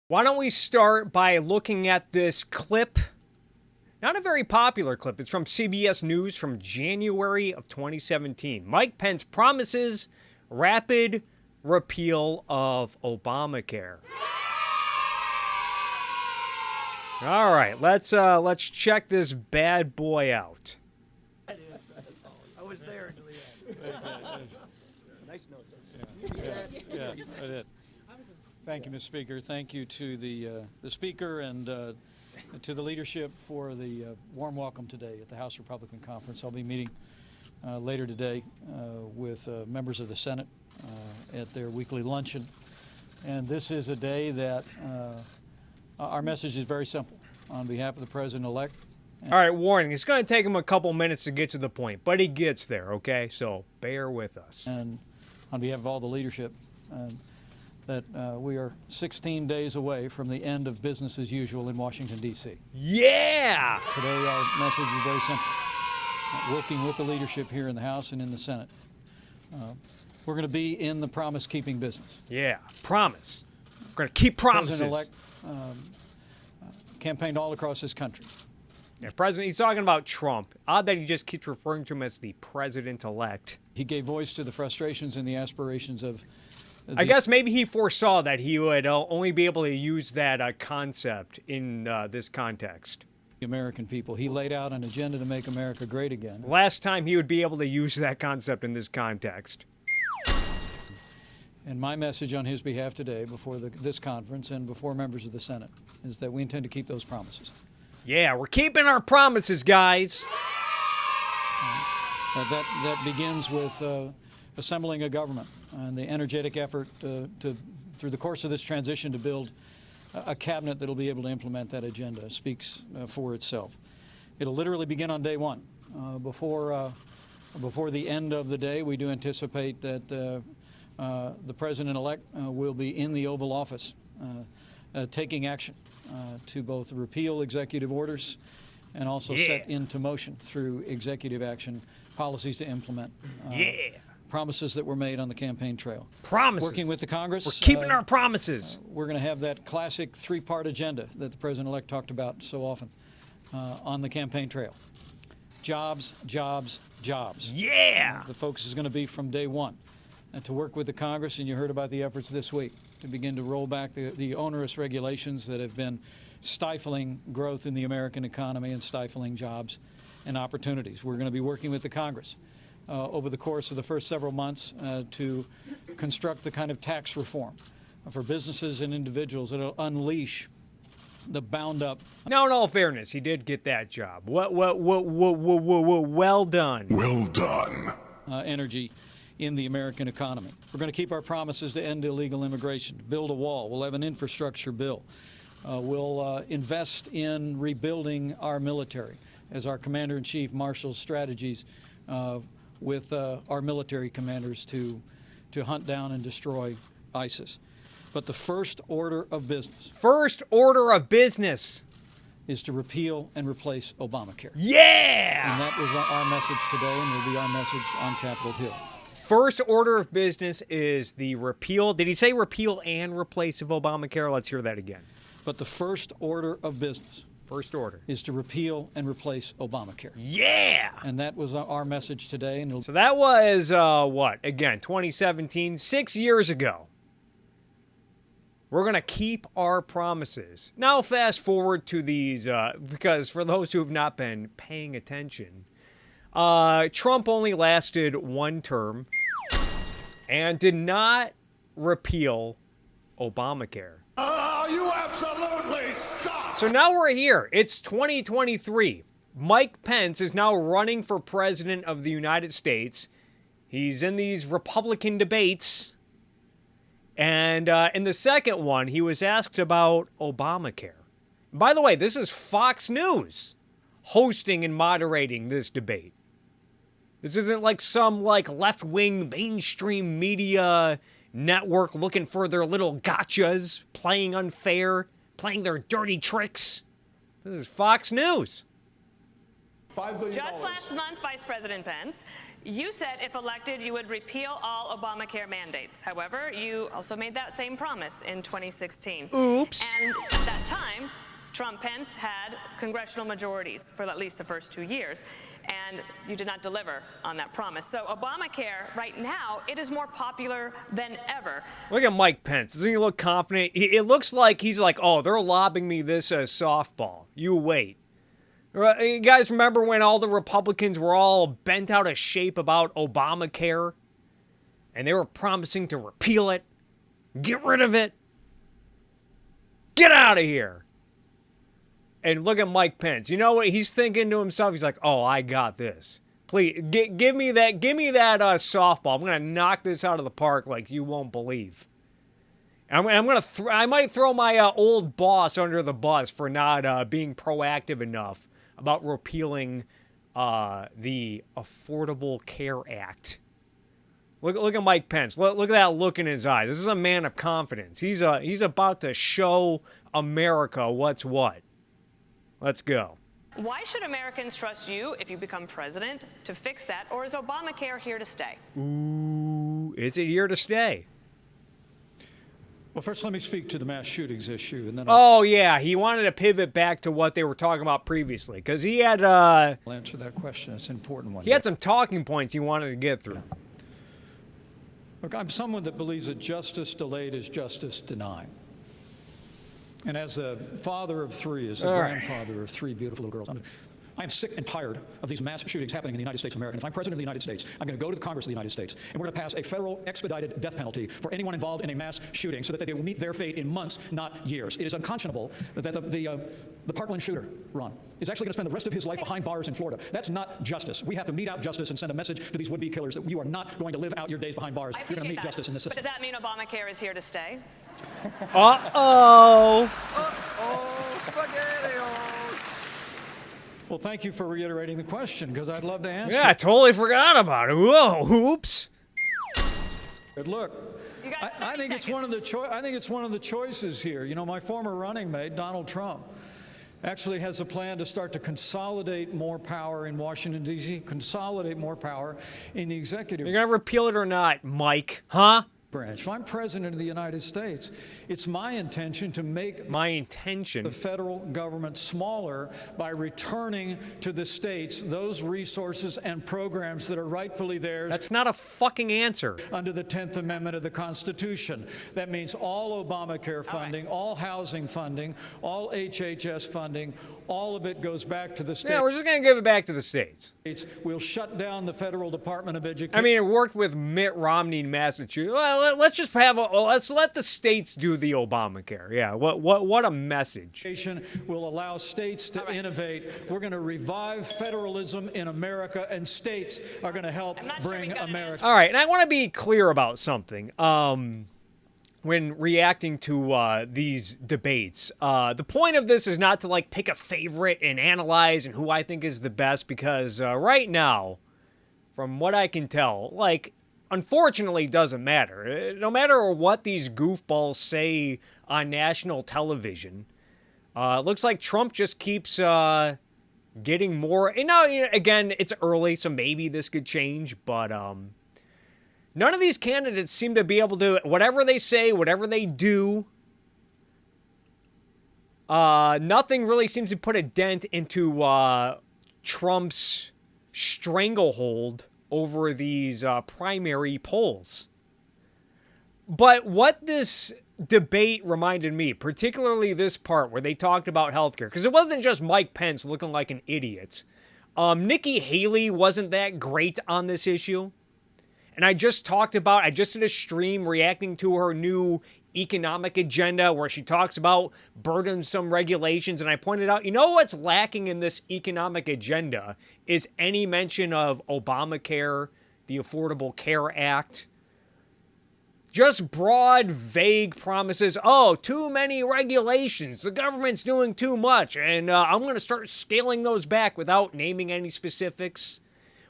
Why don't we start by looking at this clip? Not a very popular clip. It's from CBS News from January of 2017. Mike Pence promises rapid repeal of Obamacare. All right, let's check this bad boy out. I was there until the end. Nice notes. Yeah, I did. Thank you, Mr. Speaker. Thank you to the Speaker and to the leadership for the warm welcome today at the House Republican Conference. I'll be meeting later today with members of the Senate at their weekly luncheon. And this is a day that our message is very simple. On behalf of the President-elect. All right, warning. It's going to take him a couple minutes to get to the point, but he gets there, okay? So bear with us. And on behalf of all the leadership, that we are 16 days away from the end of business as usual in Washington, D.C. Yeah! Today our message is very simple. Working with the leadership here in the House and in the Senate. We're going to be in the promise-keeping business. Yeah, promise. We're going to keep promises. President-elect campaigned all across this country. Yeah, he's talking about Trump. Odd that he just keeps referring to him as the president-elect. He gave voice to the frustrations and the aspirations of I guess maybe he foresaw that he would only be able to use that concept in this context. The American people. He laid out an agenda to make America great again. Last time he would be able to use that concept in this context. And my message on his behalf today before this conference and before members of the Senate is that we intend to keep those promises. Yeah, we're keeping our promises, guys. That begins with assembling a government and the energetic effort through the course of this transition to build a cabinet that will be able to implement that agenda. Speaks for itself. It'll literally begin on day one. Before the end of the day, we do anticipate that the President-elect will be in the Oval Office taking action to both repeal executive orders and also set into motion through executive action policies to implement promises that were made on the campaign trail. Promises. Working with the Congress. We're keeping our promises. We're going to have that classic three-part agenda that the President-elect talked about so often on the campaign trail. Jobs, jobs, jobs. Yeah! The focus is going to be from day one. And to work with the Congress, and you heard about the efforts this week, to begin to roll back the onerous regulations that have been stifling growth in the American economy and stifling jobs and opportunities. We're going to be working with the Congress over the course of the first several months to construct the kind of tax reform for businesses and individuals that will unleash the bound-up. Now, in all fairness, he did get that job. Well done. Well done. Energy in the American economy. We're going to keep our promises to end illegal immigration, build a wall. We'll have an infrastructure bill. We'll invest in rebuilding our military as our Commander-in-Chief marshals strategies with our military commanders to hunt down and destroy ISIS. But the first order of business. First order of business is to repeal and replace Obamacare. Yeah! And that was our message today and will be our message on Capitol Hill. First order of business is the repeal. Did he say repeal and replace of Obamacare? Let's hear that again. But the first order of business. First order. Is to repeal and replace Obamacare. Yeah! And that was our message today. And so that was, what? Again, 2017, 6 years ago. We're going to keep our promises. Now fast forward to these, because for those who have not been paying attention, Trump only lasted one term and did not repeal Obamacare. You absolutely suck! So now we're here. It's 2023. Mike Pence is now running for president of the United States. He's in these Republican debates. And in the second one, he was asked about Obamacare. By the way, this is Fox News hosting and moderating this debate. This isn't like some left-wing mainstream media network looking for their little gotchas, playing unfair, playing their dirty tricks. This is Fox News. $5 billion. Just last month, Vice President Pence, You said if elected, you would repeal all Obamacare mandates. However, you also made that same promise in 2016. Oops. And at that time, Trump-Pence had congressional majorities for at least the first 2 years, and you did not deliver on that promise. So Obamacare, right now, it is more popular than ever. Look at Mike Pence. Doesn't he look confident? It looks like he's like, oh, they're lobbing me this softball. You wait. You guys remember when all the Republicans were all bent out of shape about Obamacare? And they were promising to repeal it, get rid of it, get out of here. And look at Mike Pence. You know what he's thinking to himself? He's like, oh, I got this. Please, give me that softball. I'm going to knock this out of the park like you won't believe. I might throw my old boss under the bus for not being proactive enough about repealing the Affordable Care Act. Look at Mike Pence. Look at that look in his eyes. This is a man of confidence. He's about to show America what's what. Let's go. Why should Americans trust you if you become president to fix that, or is Obamacare here to stay? Ooh, is it here to stay? Well, first, let me speak to the mass shootings issue, and then Oh, yeah, he wanted to pivot back to what they were talking about previously, because he had I'll answer that question. It's an important one. he had some talking points he wanted to get through. Look, I'm someone that believes that justice delayed is justice denied. And as a father of three, as the grandfather of three beautiful little girls, I am sick and tired of these mass shootings happening in the United States of America. And if I'm president of the United States, I'm going to go to the Congress of the United States, and we're going to pass a federal expedited death penalty for anyone involved in a mass shooting so that they will meet their fate in months, not years. It is unconscionable that the Parkland shooter, Ron, is actually going to spend the rest of his life behind bars in Florida. That's not justice. We have to mete out justice and send a message to these would-be killers that you are not going to live out your days behind bars. You're going to meet justice in this But system. does that mean Obamacare is here to stay? Uh-oh. Well, thank you for reiterating the question, because I'd love to answer. Yeah, I totally forgot about it. Whoa, oops. But look, You got I 30 think it's one of the choices here. You know, my former running mate, Donald Trump, actually has a plan to start to consolidate more power in Washington, D.C., consolidate more power in the executive You're going to repeal it or not, Mike? Huh? branch. If I'm president of the United States, it's my intention to make the federal government smaller by returning to the states those resources and programs that are rightfully theirs. That's not a fucking answer. Under the 10th Amendment of the Constitution. That means all Obamacare funding, all housing funding, all HHS funding, all of it goes back to the states. Yeah, we're just going to give it back to the states. We'll shut down the Federal Department of Education. I mean, it worked with Mitt Romney in Massachusetts. Well, let's let the states do the Obamacare. Yeah, what a message. Will allow states to innovate. We're going to revive federalism in America, and states are going to help bring America. All right, and I want to be clear about something. When reacting to these debates, the point of this is not to like pick a favorite and analyze and who I think is the best, because right now, from what I can tell, like, unfortunately, it doesn't matter. No matter what these goofballs say on national television, it looks like Trump just keeps getting more. You know, again, it's early, so maybe this could change, but none of these candidates seem to be able to, whatever they say, whatever they do, nothing really seems to put a dent into Trump's stranglehold over these primary polls. But what this debate reminded me, particularly this part where they talked about healthcare, because it wasn't just Mike Pence looking like an idiot. Nikki Haley wasn't that great on this issue. And I just did a stream reacting to her new economic agenda where she talks about burdensome regulations. And I pointed out, you know what's lacking in this economic agenda is any mention of Obamacare, the Affordable Care Act. Just broad, vague promises. Oh, too many regulations. The government's doing too much. And I'm going to start scaling those back without naming any specifics.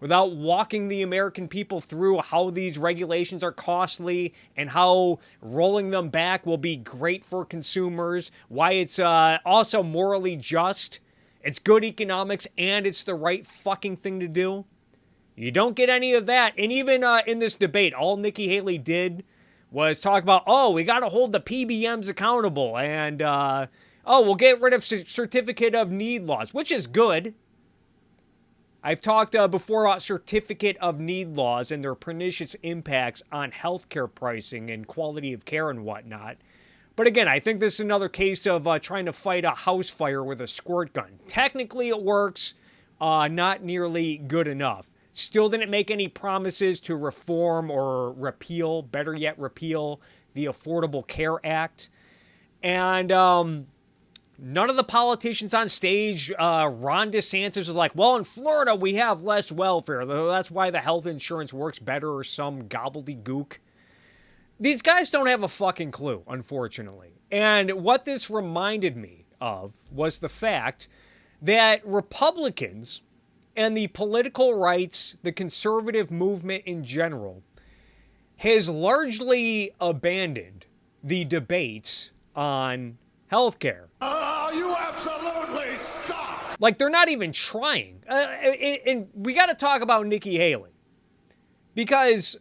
Without walking the American people through how these regulations are costly and how rolling them back will be great for consumers, why it's also morally just, it's good economics, and it's the right fucking thing to do. You don't get any of that. And even in this debate, all Nikki Haley did was talk about, oh, we got to hold the PBMs accountable. And, we'll get rid of certificate of need laws, which is good. I've talked before about certificate of need laws and their pernicious impacts on healthcare pricing and quality of care and whatnot. But again, I think this is another case of trying to fight a house fire with a squirt gun. Technically, it works, not nearly good enough. Still didn't make any promises to reform or repeal, better yet, repeal the Affordable Care Act. And none of the politicians on stage, Ron DeSantis was like, well, in Florida, we have less welfare. That's why the health insurance works better, or some gobbledygook. These guys don't have a fucking clue, unfortunately. And what this reminded me of was the fact that Republicans and the political rights, the conservative movement in general, has largely abandoned the debates on healthcare. Oh, you absolutely suck! Like, they're not even trying. And we got to talk about Nikki Haley. Because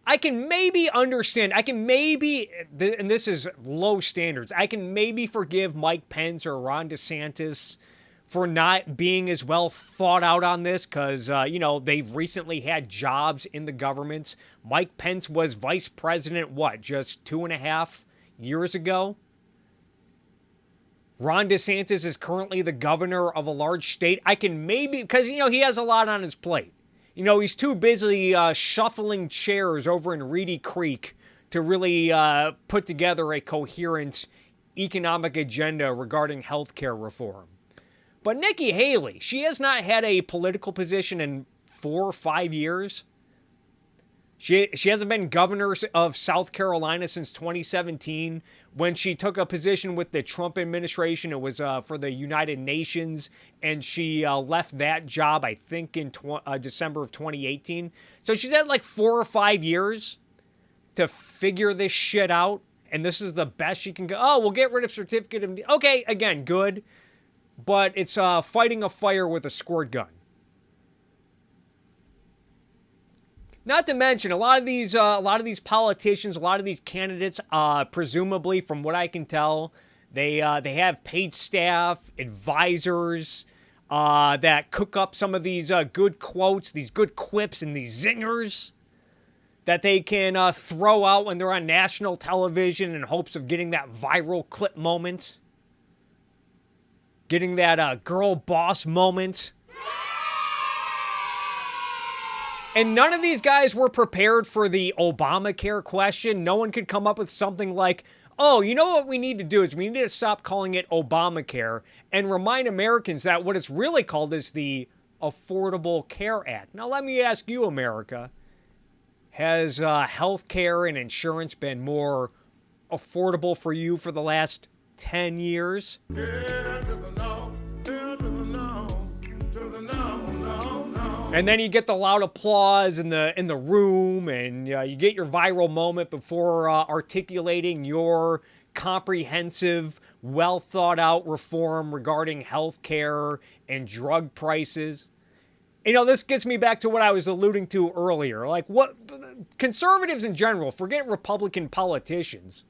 I can maybe understand, and this is low standards, I can maybe forgive Mike Pence or Ron DeSantis for not being as well thought out on this because, they've recently had jobs in the government. Mike Pence was vice president, just 2.5 years ago? Ron DeSantis is currently the governor of a large state. I can maybe, because, he has a lot on his plate. He's too busy shuffling chairs over in Reedy Creek to really put together a coherent economic agenda regarding healthcare reform. But Nikki Haley, she has not had a political position in 4 or 5 years. She hasn't been governor of South Carolina since 2017. When she took a position with the Trump administration, it was for the United Nations, and she left that job, I think, in December of 2018. So she's had like 4 or 5 years to figure this shit out, and this is the best she can go. Oh, we'll get rid of certificate of... Okay, again, good. But it's fighting a fire with a squirt gun. Not to mention, a lot of these politicians, a lot of these candidates, presumably, from what I can tell, they have paid staff, advisors, that cook up some of these good quotes, these good quips, and these zingers that they can throw out when they're on national television in hopes of getting that viral clip moment. Getting that girl boss moment. And none of these guys were prepared for the Obamacare question. No one could come up with something like, oh, you know what we need to do is we need to stop calling it Obamacare and remind Americans that what it's really called is the Affordable Care Act. Now, let me ask you, America, has health care and insurance been more affordable for you for the last 10 years? And then you get the loud applause in the room, and you get your viral moment before articulating your comprehensive, well thought out reform regarding health care and drug prices. This gets me back to what I was alluding to earlier. Like, what conservatives in general, forget Republican politicians,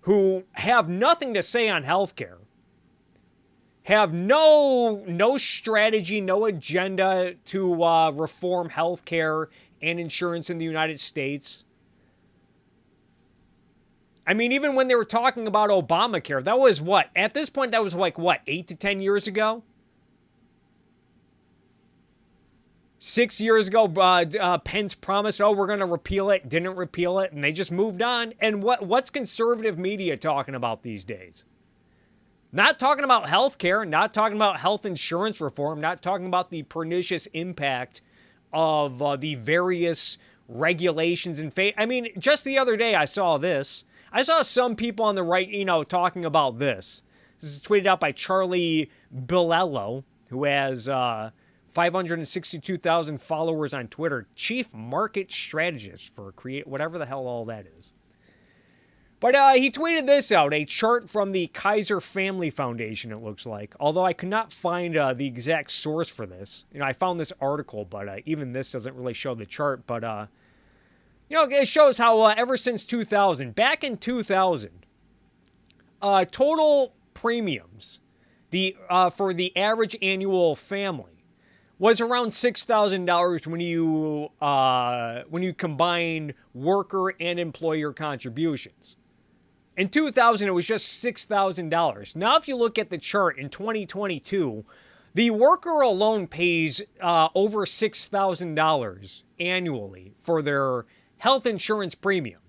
who have nothing to say on healthcare, have no strategy, no agenda to reform healthcare and insurance in the United States. I mean, even when they were talking about Obamacare, that was what? At this point, that was like, what, 8 to 10 years ago? 6 years ago, Pence promised, oh, we're going to repeal it, didn't repeal it, and they just moved on. And what's conservative media talking about these days? Not talking about health care, not talking about health insurance reform, not talking about the pernicious impact of the various regulations and I mean, just the other day I saw this. I saw some people on the right, talking about this. This is tweeted out by Charlie Bilello, who has 562,000 followers on Twitter, chief market strategist for Create, whatever the hell all that is. But he tweeted this out, a chart from the Kaiser Family Foundation, it looks like. Although I could not find the exact source for this. I found this article, but even this doesn't really show the chart. But, it shows how ever since 2000, back in 2000, total premiums for the average annual family was around $6,000 when you combine worker and employer contributions. In 2000, it was just $6,000. Now, if you look at the chart in 2022, the worker alone pays over $6,000 annually for their health insurance premium.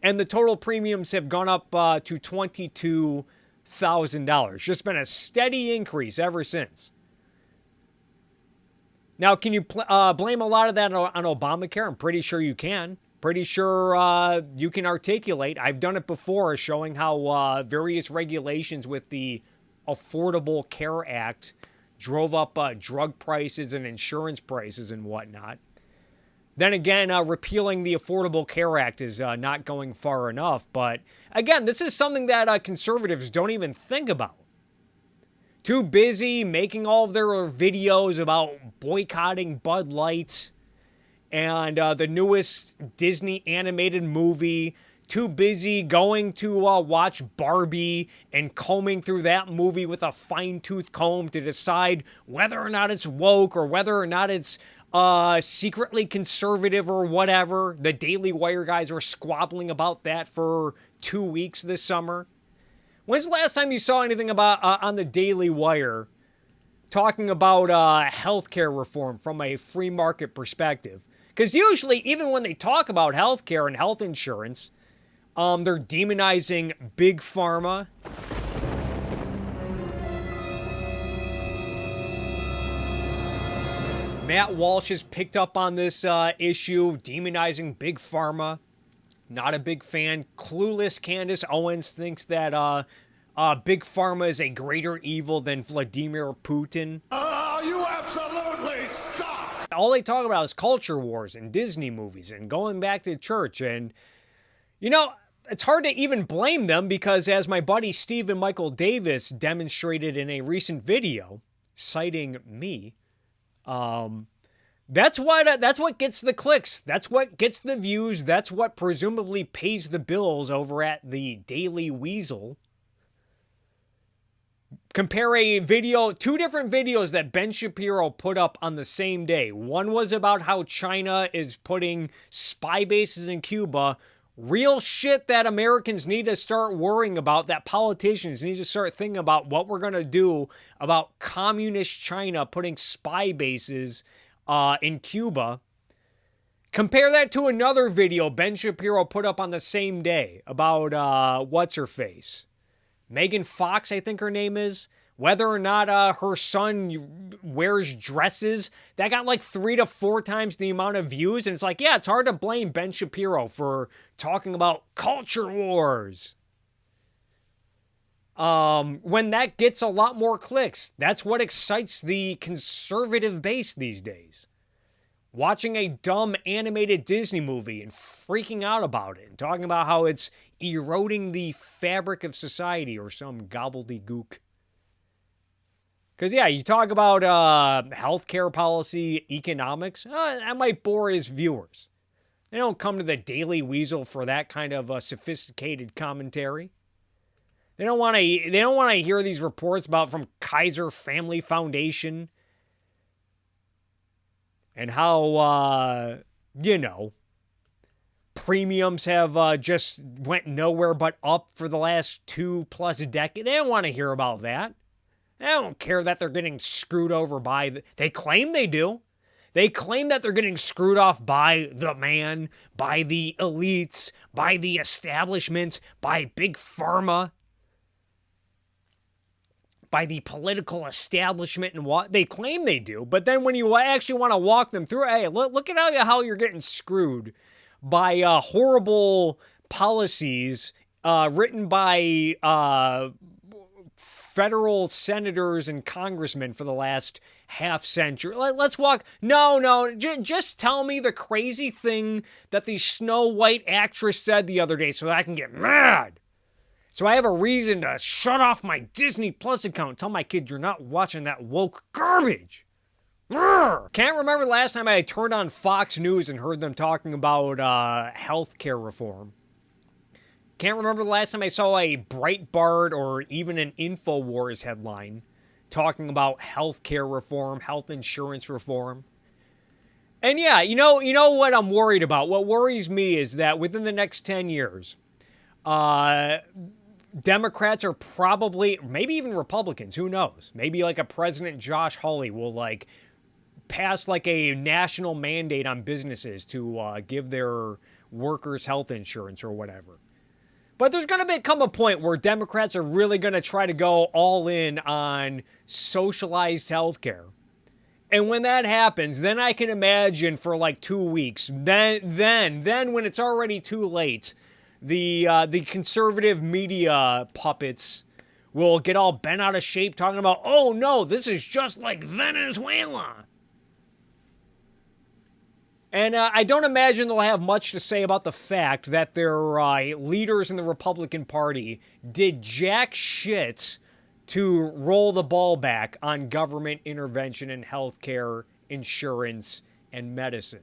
And the total premiums have gone up to $22,000. Just been a steady increase ever since. Now, can you blame a lot of that on Obamacare? I'm pretty sure you can. Pretty sure you can articulate. I've done it before, showing how various regulations with the Affordable Care Act drove up drug prices and insurance prices and whatnot. Then again, repealing the Affordable Care Act is not going far enough. But again, this is something that conservatives don't even think about. Too busy making all of their videos about boycotting Bud Light and the newest Disney animated movie. Too busy going to watch Barbie and combing through that movie with a fine-tooth comb to decide whether or not it's woke or whether or not it's secretly conservative or whatever. The Daily Wire guys were squabbling about that for 2 weeks this summer. When's the last time you saw anything about on the Daily Wire talking about healthcare reform from a free market perspective? Because usually, even when they talk about healthcare and health insurance, they're demonizing big pharma. Matt Walsh has picked up on this issue, demonizing big pharma. Not a big fan. Clueless Candace Owens thinks that big pharma is a greater evil than Vladimir Putin. Oh, you absolutely suck! All they talk about is culture wars and Disney movies and going back to church. And, it's hard to even blame them because, as my buddy Stephen Michael Davis demonstrated in a recent video, citing me, that's what gets the clicks. That's what gets the views. That's what presumably pays the bills over at the Daily Weasel. Compare two different videos that Ben Shapiro put up on the same day. One was about how China is putting spy bases in Cuba. Real shit that Americans need to start worrying about, that politicians need to start thinking about what we're going to do about communist China putting spy bases in Cuba. Compare that to another video Ben Shapiro put up on the same day about what's-her-face? Megan Fox, I think her name is. Whether or not her son wears dresses, that got like 3 to 4 times the amount of views. And it's like, yeah, it's hard to blame Ben Shapiro for talking about culture wars. When that gets a lot more clicks, that's what excites the conservative base these days. Watching a dumb animated Disney movie and freaking out about it and talking about how it's eroding the fabric of society or some gobbledygook. Because, yeah, you talk about healthcare policy, economics, that might bore his viewers. They don't come to the Daily Weasel for that kind of sophisticated commentary. They don't want to hear these reports about from Kaiser Family Foundation and how, premiums have just went nowhere but up for the last 2+ decades. They don't want to hear about that. They don't care that they're getting screwed over by... They claim they do. They claim that they're getting screwed off by the man, by the elites, by the establishment, by big pharma, by the political establishment and what they claim they do. But then when you actually want to walk them through, hey, look at how you're getting screwed by horrible policies written by federal senators and congressmen for the last half century. Let's walk. No. Just tell me the crazy thing that the Snow White actress said the other day so I can get mad. So I have a reason to shut off my Disney Plus account and tell my kids you're not watching that woke garbage. Can't remember the last time I turned on Fox News and heard them talking about healthcare reform. Can't remember the last time I saw a Breitbart or even an InfoWars headline talking about healthcare reform, health insurance reform. And yeah, you know what I'm worried about? What worries me is that within the next 10 years, Democrats are probably, maybe even Republicans, who knows? Maybe like a President Josh Hawley will like pass like a national mandate on businesses to give their workers health insurance or whatever. But there's going to become a point where Democrats are really going to try to go all in on socialized healthcare. And when that happens, then I can imagine for like 2 weeks, then when it's already too late, the conservative media puppets will get all bent out of shape talking about, oh no, this is just like Venezuela. And I don't imagine they'll have much to say about the fact that their leaders in the Republican Party did jack shit to roll the ball back on government intervention in healthcare, insurance, and medicine.